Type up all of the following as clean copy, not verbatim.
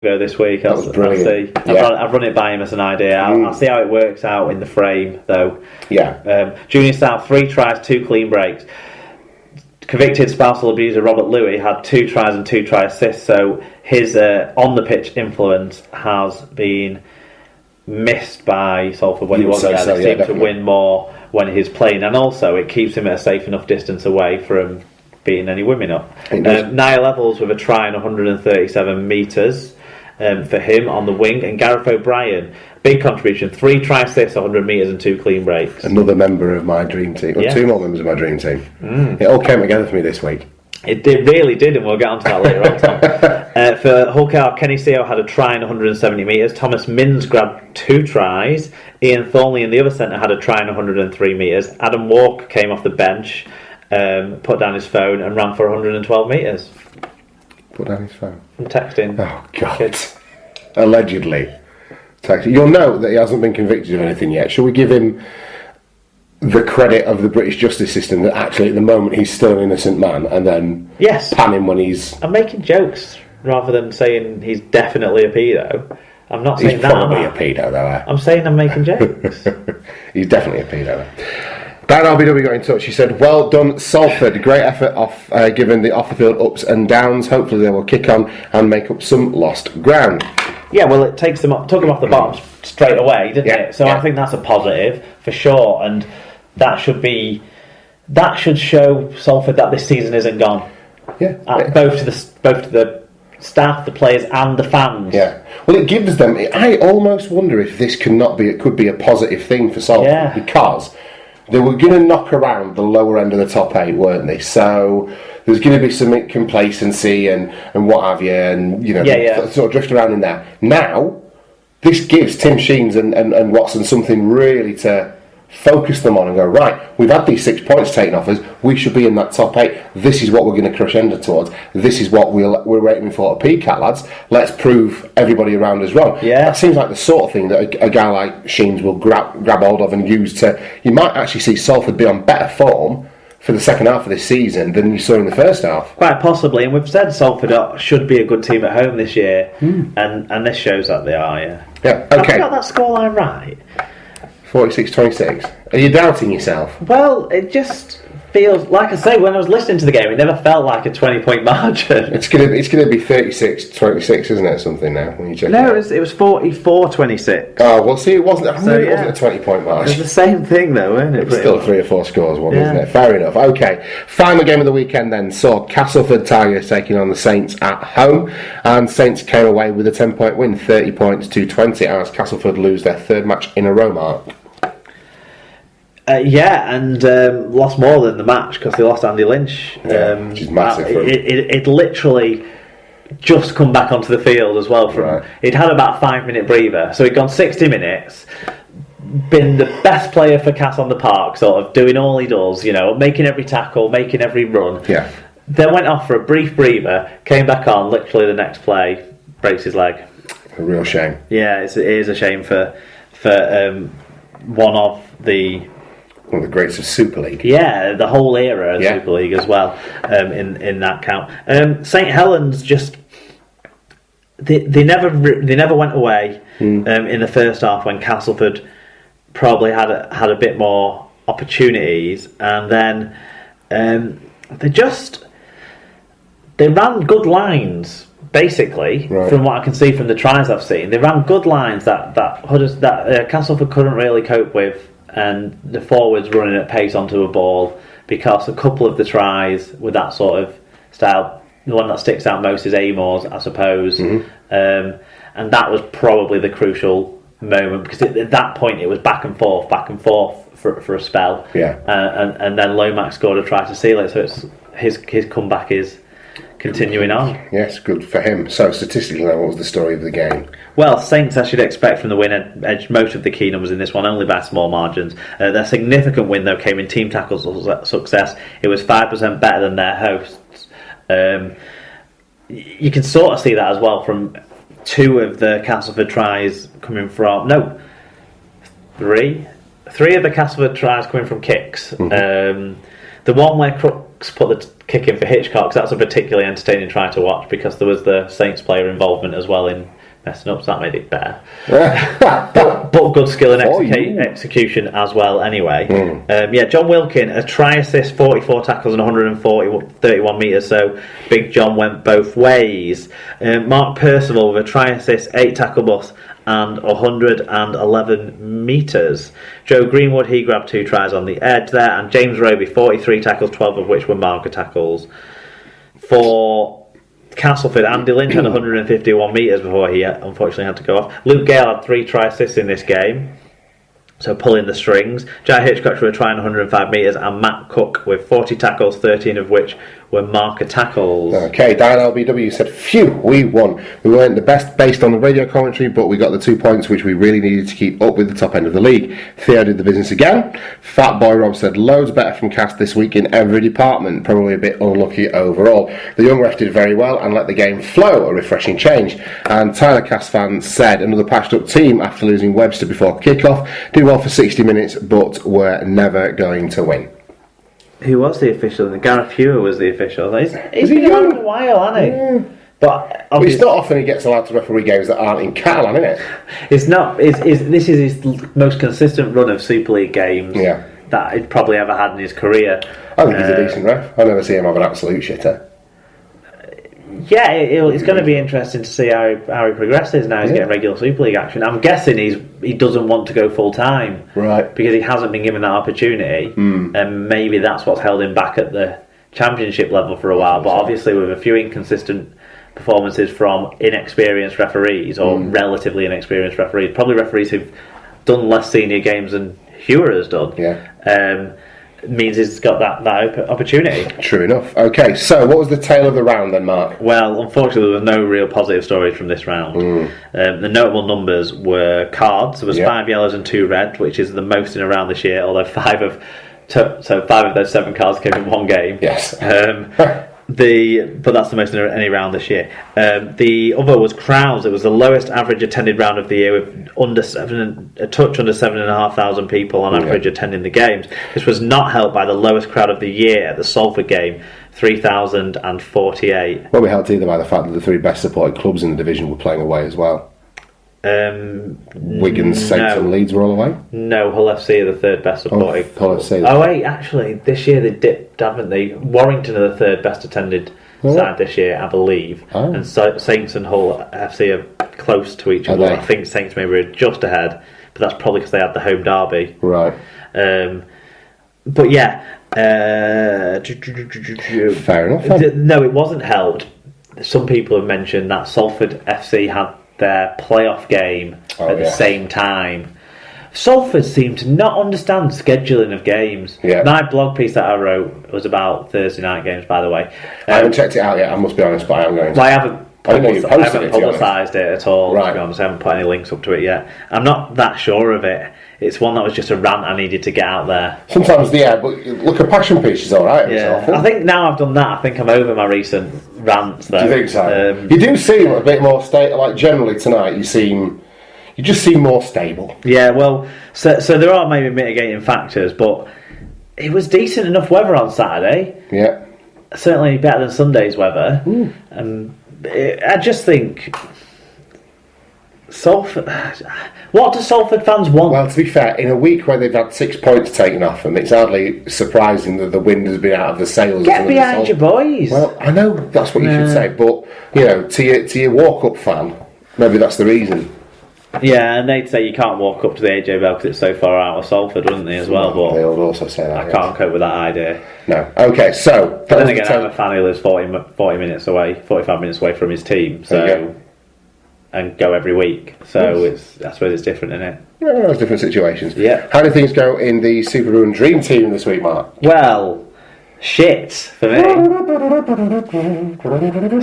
go this week. I'll see. I've run it by him as an idea. I'll see how it works out in the frame, though. Yeah. Junior South, 3 tries, 2 clean breaks. Convicted spousal abuser Robert Louis had 2 tries and 2 try assists, so his on-the-pitch influence has been missed by Salford when he wasn't there. They seem to win more when he's playing, and also it keeps him at a safe enough distance away from beating any women up. Niall Levels with a try and 137 metres. For him on the wing, and Gareth O'Brien, big contribution, 3 try assists, 100 metres and 2 clean breaks. Another member of my dream team, or 2 more members of my dream team. It all came together for me this week. It really did, and we'll get onto that later on, Tom. For Hull KR, Kenny Seo had a try and 170 metres. Thomas Minns grabbed 2 tries. Ian Thornley in the other centre had a try and 103 metres. Adam Walker came off the bench, put down his phone and ran for 112 metres. Put down his phone. I'm texting. Oh, God. Kids. Allegedly. Texting. You'll note that he hasn't been convicted of anything yet. Shall we give him the credit of the British justice system that actually at the moment he's still an innocent man, and then pan him when he's... I'm making jokes rather than saying he's definitely a pedo. I'm not saying he's that. He's probably a pedo, though. I'm saying I'm making jokes. He's definitely a pedo. Dan RBW got in touch. He said, "Well done, Salford. Great effort given the off-the-field ups and downs. Hopefully they will kick on and make up some lost ground." Yeah, well, it took them off the bottom straight away, didn't it? So I think that's a positive for sure, and that should show Salford that this season isn't gone. Both to the staff, the players, and the fans. Yeah. Well, it gives them. I almost wonder if this could be a positive thing for Salford because they were going to knock around the lower end of the top 8, weren't they? So there's going to be some complacency and what have you, and sort of drift around in there. Now, this gives Tim Sheens and Watson something really to focus them on and go, right, we've had these 6 points taken off us, we should be in that top 8. This is what we're going to crescendo towards. This is what we're aiming for at PCAT, lads. Let's prove everybody around us wrong. Yeah. That seems like the sort of thing that a guy like Sheens will grab hold of and use to... You might actually see Salford be on better form for the second half of this season than you saw in the first half. Quite possibly, and we've said Salford should be a good team at home this year, and this shows that they are, Yeah, okay. Have you got that scoreline right? 46-26. Are you doubting yourself? Well, it just feels like I say when I was listening to the game, it never felt like a 20-point margin. It's gonna be 36-26, isn't it? Something now when you check. No, it was 44-26. Oh well, see, it wasn't. I knew it wasn't a 20-point margin. It was the same thing though, weren't it? It was still 3 or 4 scores, wasn't it? Fair enough. Okay, final game of the weekend then saw Castleford Tigers taking on the Saints at home, and Saints came away with a 10-point win, 30 points to 20, as Castleford lose their 3rd match in a row, Mark. And lost more than the match because they lost Andy Lynch. Which is massive. It literally just come back onto the field as well. He'd had about a 5-minute breather, so he'd gone 60 minutes, been the best player for Cass on the park, sort of doing all he does, making every tackle, making every run. Yeah. Then went off for a brief breather, came back on, literally the next play, breaks his leg. A real shame. Yeah, it is a shame for one of the greats of Super League. Yeah, the whole era of Super League as well, in that count. St Helens just they never went away in the first half when Castleford probably had a bit more opportunities, and then they ran good lines. Basically, from what I can see from the tries I've seen, they ran good lines that Castleford couldn't really cope with, and the forwards running at pace onto a ball, because a couple of the tries with that sort of style, the one that sticks out most is Amor's, I suppose, and that was probably the crucial moment, because at that point it was back and forth for a spell, and then Lomax scored a try to seal it, so it's his comeback is continuing on. Yes, good for him. So statistically, what was the story of the game? Well, Saints, I should expect from the win, edged most of the key numbers in this one, only by small margins. Their significant win, though, came in team tackle success. It was 5% better than their hosts. You can sort of see that as well from 2 of the Castleford tries coming from... No, 3 of the Castleford tries coming from kicks. The one where put the kick in for Hitchcock, because that's a particularly entertaining try to watch, because there was the Saints player involvement as well in messing up, so that made it better. but good skill and execution as well anyway. John Wilkin, a try assist, 44 tackles and 131 metres, so Big John went both ways. Mark Percival with a try assist, 8 tackle busts and 111 metres. Joe Greenwood, he grabbed 2 tries on the edge there, and James Roby, 43 tackles, 12 of which were marker tackles. For Castleford, Andy Lynch had 151 metres before he unfortunately had to go off. Luke Gale had 3 try assists in this game, so pulling the strings. Jai Hitchcock with a try and 105 metres, and Matt Cook with 40 tackles, 13 of which were marker tackles. Okay, Dan LBW said, phew, we won. We weren't the best based on the radio commentary, but we got the 2 points which we really needed to keep up with the top end of the league. Theo did the business again. Fat Boy Rob said, loads better from Cast this week in every department, probably a bit unlucky overall. The young ref did very well and let the game flow, a refreshing change. And Tyler Cast fan said, another patched up team after losing Webster before kick-off, did well for 60 minutes, but were never going to win. Who was the official? Gareth Hewer was the official. He's been around a while, hasn't he? But it's not often he gets allowed to referee games that aren't in Catalan, is it? It's not. This is his most consistent run of Super League games that he's probably ever had in his career. I think he's a decent ref. I never see him have an absolute shitter. Yeah, it's going to be interesting to see how he progresses now. He's getting regular Super League action. I'm guessing he doesn't want to go full time, right? Because he hasn't been given that opportunity, and maybe that's what's held him back at the Championship level for a while. But obviously, with a few inconsistent performances from inexperienced referees or relatively inexperienced referees, probably referees who've done less senior games than Hewer has done. Means he's got that opportunity. True enough. Okay, so what was the tail of the round then, Mark? Well, unfortunately, there were no real positive stories from this round. The notable numbers were cards. There was 5 yellows and 2 red, which is the most in a round this year. Although 5 of those 7 cards came in one game. Yes. But that's the most in any round this year. The other was crowds. It was the lowest average attended round of the year, with a touch under 7,500 people on average attending the games. This was not helped by the lowest crowd of the year at the Salford game, 3,048. Well, we helped either by the fact that the 3 best supported clubs in the division were playing away as well. Wigan, Saints and Leeds were all away? No, Hull FC are the 3rd best supported. Hull FC. Oh wait, actually, this year they dipped, haven't they? Warrington are the 3rd best attended side this year, I believe. And so Saints and Hull FC are close to each other. I think Saints maybe were just ahead, but that's probably because they had the home derby. Right. But yeah. Fair enough. No, it wasn't helped. Some people have mentioned that Salford FC had their playoff game at the same time. Salford seemed to not understand scheduling of games. My blog piece that I wrote was about Thursday night games, by the way. I haven't checked it out yet, I must be honest, but I am going to. Well, I haven't publicised it at all, right. To be honest. I haven't put any links up to it yet. I'm not that sure of it. It's one that was just a rant I needed to get out there. Sometimes, but look, a passion piece is alright. I think now I've done that, I think I'm over my recent rants, though. Do you think so? You do seem a bit more like generally tonight, you just seem more stable. Yeah, well, so there are maybe mitigating factors, but it was decent enough weather on Saturday. Yeah. Certainly better than Sunday's weather. I just think Salford. What do Salford fans want? Well, to be fair, in a week where they've had 6 points taken off them, it's hardly surprising that the wind has been out of the sails. Get behind your boys. Well, I know that's what you should say, but to your walk-up fan, maybe that's the reason. Yeah, and they'd say you can't walk up to the AJ Bell because it's so far out of Salford, wouldn't they, as well? But they would also say that. I can't cope with that idea. No. Okay, so... But then again, I'm a fan who lives 45 minutes away from his team, and go every week. So I suppose it's different, isn't it? Yeah, there's different situations. Yeah. How do things go in the Super Ruin Dream Team this week, Mark? Well, shit for me.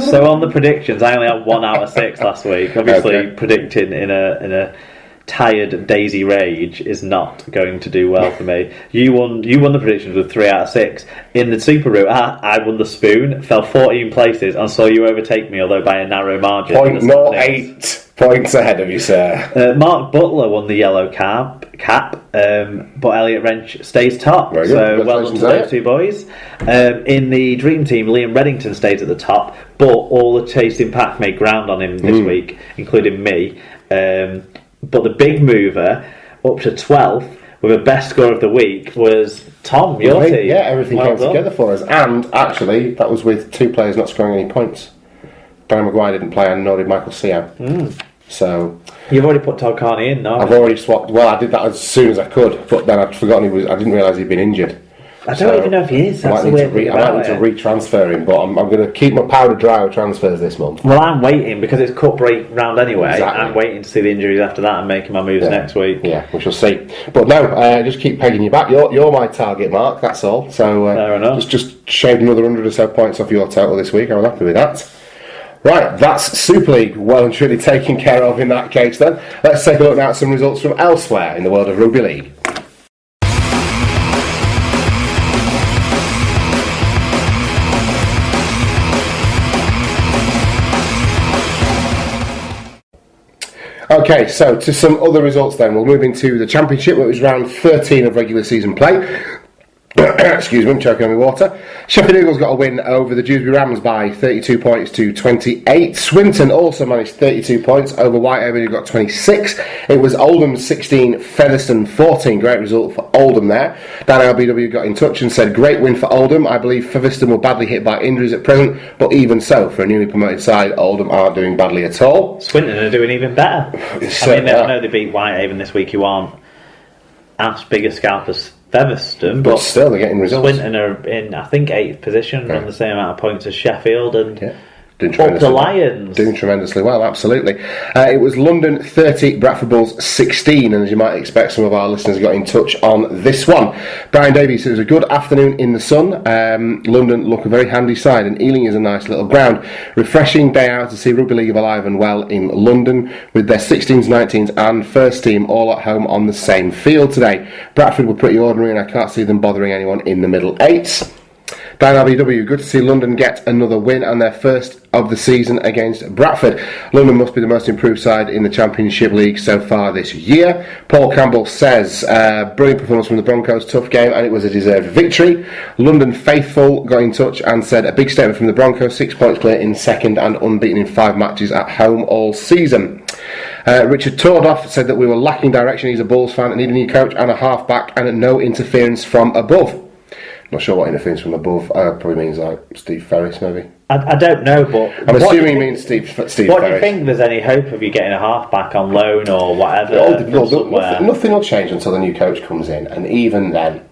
So on the predictions, I only had 1 out of 6 last week. Obviously, predicting in a tired Daisy Rage is not going to do well for me. You won the predictions with 3 out of 6. In the Super Route, I won the spoon, fell 14 places, and saw you overtake me, although by a narrow margin. 0.08. Points ahead of you, sir. Mark Butler won the yellow cap, but Elliot Wrench stays top. Very good. So well done to those two boys. In the Dream Team, Liam Reddington stays at the top, but all the chasing pack made ground on him this week, including me. But the big mover up to 12th with a best score of the week was Tom, your team. Yeah, everything came together for us. And actually, that was with 2 players not scoring any points. Barry Maguire didn't play, and nor did Michael Seo. So you've already put Todd Carney in, no? I've already swapped. Well, I did that as soon as I could, but then I'd forgotten I didn't realise he'd been injured. I don't even know if he is. That's the weird thing about it. I might need to retransfer him, but I'm going to keep my powder dry with transfers this month. Well, I'm waiting because it's cup break round anyway. Exactly. I'm waiting to see the injuries after that and making my moves next week. Yeah, we shall see. But no, just keep pegging you back. You're my target, Mark. That's all. So fair enough. Just shaved another 100 or so points off your total this week. I'm happy with that. Right, that's Super League well and truly taken care of in that case then. Let's take a look now at some results from elsewhere in the world of rugby league. Okay, so to some other results then. We'll move into the Championship, which was round 13 of regular season play. Excuse me, I'm choking on my water. Sheffield Eagles got a win over the Dewsbury Rams by 32 points to 28. Swinton also managed 32 points over Whitehaven, who got 26. It was Oldham 16, Featherstone 14. Great result for Oldham there. Dan LBW got in touch and said, great win for Oldham. I believe Featherstone were badly hit by injuries at present, but even so, for a newly promoted side, Oldham aren't doing badly at all. Swinton are doing even better. I know they beat Whitehaven this week, who aren't as big a scalp as Featherstone, but still they're getting results. Swinton are in, I think, 8th position on the same amount of points as Sheffield, and doing tremendously the Lions doing tremendously well, absolutely. It was London 30, Bradford Bulls 16, and as you might expect, some of our listeners got in touch on this one. Brian Davies said it was a good afternoon in the sun. London look a very handy side, and Ealing is a nice little ground. Refreshing day out to see rugby league alive and well in London, with their 16s, 19s and first team all at home on the same field today. Bradford were pretty ordinary, and I can't see them bothering anyone in the middle eights. Dan LBW, good to see London get another win and their first of the season against Bradford. London must be the most improved side in the Championship League so far this year. Paul Campbell says, brilliant performance from the Broncos, tough game, and it was a deserved victory. London faithful got in touch and said, a big statement from the Broncos, 6 points clear in second and unbeaten in 5 matches at home all season. Richard Tordoff said that we were lacking direction. He's a Bulls fan and need a new coach and a half-back and no interference from above. Not sure what interference from above probably means, like Steve Ferris, maybe. I don't know, but I'm assuming he means Steve Ferris. What do you think? There's any hope of you getting a halfback on loan or whatever? Nothing will change until the new coach comes in, and even then,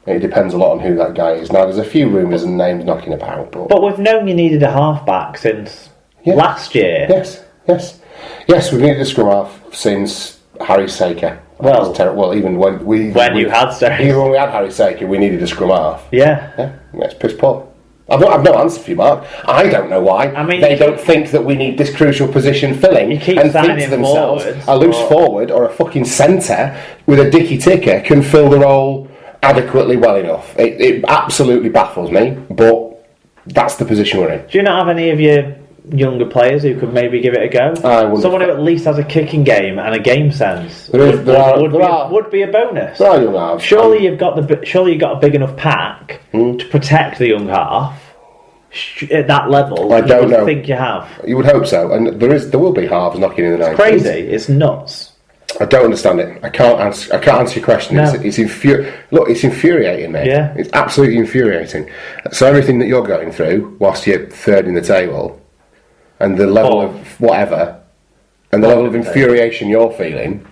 it depends a lot on who that guy is. Now, there's a few rumours and names knocking about, but we've known you needed a halfback since last year. Yes. We've needed a scrum half since Harry Saker. Even when we had Harry Saker, we needed a scrum half. Yeah. It's piss poor. I've no answer for you, Mark. I don't know why. I mean, they don't think that we need this crucial position filling, and think to themselves, a loose forward or a fucking centre with a dicky ticker can fill the role adequately well enough. It absolutely baffles me, but that's the position we're in. Do you not have any of your younger players who could maybe give it a go? Someone who at least has a kicking game and a game sense would be a bonus. There are young halves. Surely you've got a big enough pack to protect the young half at that level. I don't know. Think you have. You would hope so, and there will be halves knocking in the 90s. It's crazy. It's nuts. I don't understand it. I can't answer your question. No. It's infuriating me. Yeah. It's absolutely infuriating. So everything that you're going through whilst you're third in the table, and the level of whatever, and the level of infuriation you're feeling,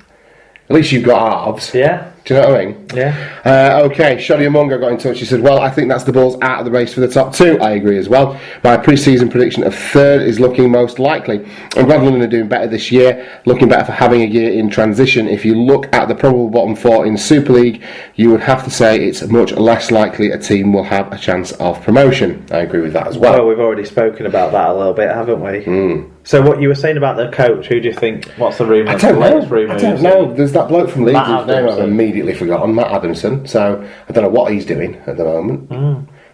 at least you've got halves. Yeah. Do you know what I mean? Yeah. Okay, Shoddy Amongo got in touch. He said, well, I think that's the Bulls out of the race for the top 2. I agree as well. My pre-season prediction of 3rd is looking most likely. I'm glad London are doing better this year, looking better for having a year in transition. If you look at the probable bottom 4 in Super League, you would have to say it's much less likely a team will have a chance of promotion. I agree with that as well. Well, we've already spoken about that a little bit, haven't we? So what you were saying about the coach, who do you think, what's the rumour? I don't know. There's that bloke from Leeds whose name I've immediately forgotten, Matt Adamson. So I don't know what he's doing at the moment.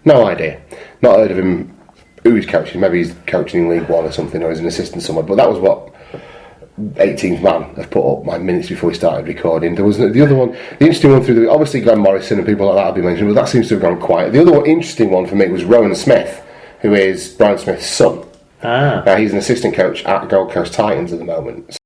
No idea. Not heard of him, who he's coaching. Maybe he's coaching in League One or something, or he's an assistant somewhere. But that was what 18th man have put up my minutes before we started recording. There was the other one, the interesting one through obviously Glenn Morrison and people like that have been mentioned, but that seems to have gone quiet. The other one, interesting one for me was Rowan Smith, who is Brian Smith's son. Now he's an assistant coach at Gold Coast Titans at the moment.